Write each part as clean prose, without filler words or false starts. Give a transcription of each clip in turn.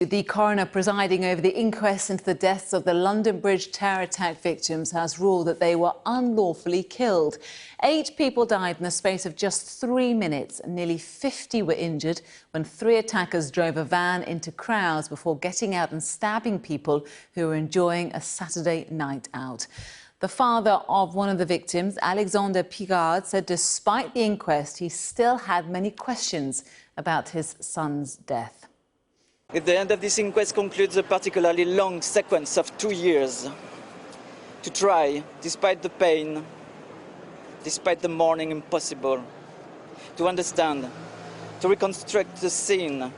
The coroner presiding over the inquest into the deaths of the London Bridge terror attack victims has ruled that they were unlawfully killed. 8 people died in the space of just 3 minutes and nearly 50 were injured when 3 attackers drove a van into crowds before getting out and stabbing people who were enjoying a Saturday night out. The father of one of the victims, Alexander Picard, said despite the inquest, he still had many questions about his son's death. If the end of this inquest concludes a particularly long sequence of 2 years, to try, despite the pain, despite the mourning impossible, to understand, to reconstruct the scene,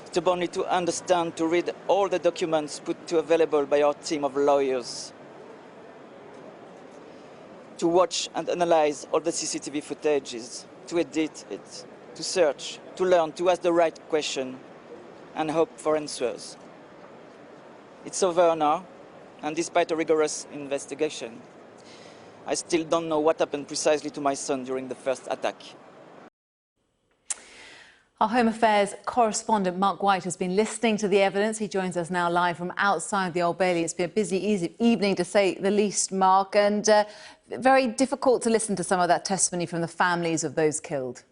stubbornly to understand, to read all the documents put to available by our team of lawyers, to watch and analyze all the CCTV footages, to edit it, to search, to learn, to ask the right question, and hope for answers. It's over now, and despite a rigorous investigation, I still don't know what happened precisely to my son during the first attack. Our Home Affairs correspondent Mark White has been listening to the evidence. He joins us now live from outside the Old Bailey. It's been a busy evening, to say the least, Mark, and very difficult to listen to some of that testimony from the families of those killed.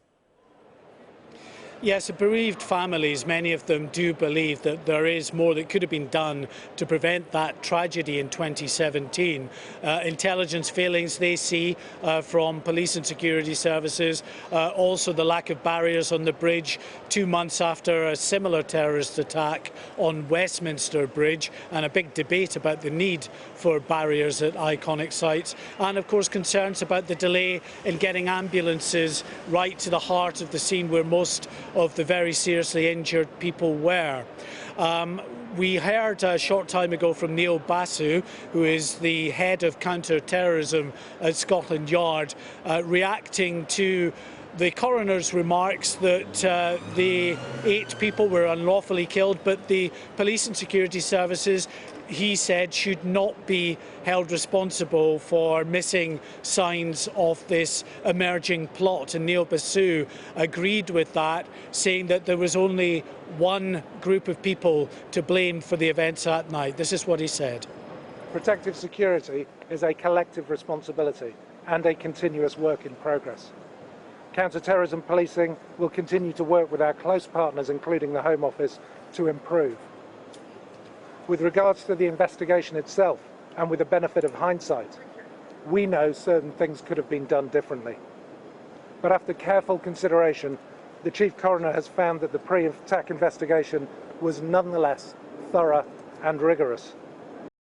Yes, bereaved families, many of them do believe that there is more that could have been done to prevent that tragedy in 2017. Intelligence failings they see from police and security services, also the lack of barriers on the bridge 2 months after a similar terrorist attack on Westminster Bridge, and a big debate about the need for barriers at iconic sites, and of course concerns about the delay in getting ambulances right to the heart of the scene where most of the very seriously injured people were. We heard a short time ago from Neil Basu, who is the head of counter-terrorism at Scotland Yard, reacting to the coroner's remarks that the 8 people were unlawfully killed, but the police and security services, he said, should not be held responsible for missing signs of this emerging plot. And Neil Basu agreed with that, saying that there was only one group of people to blame for the events that night. This is what he said. Protective security is a collective responsibility and a continuous work in progress. Counter-terrorism policing will continue to work with our close partners, including the Home Office, to improve. With regards to the investigation itself, and with the benefit of hindsight, we know certain things could have been done differently. But after careful consideration, the Chief Coroner has found that the pre-attack investigation was nonetheless thorough and rigorous.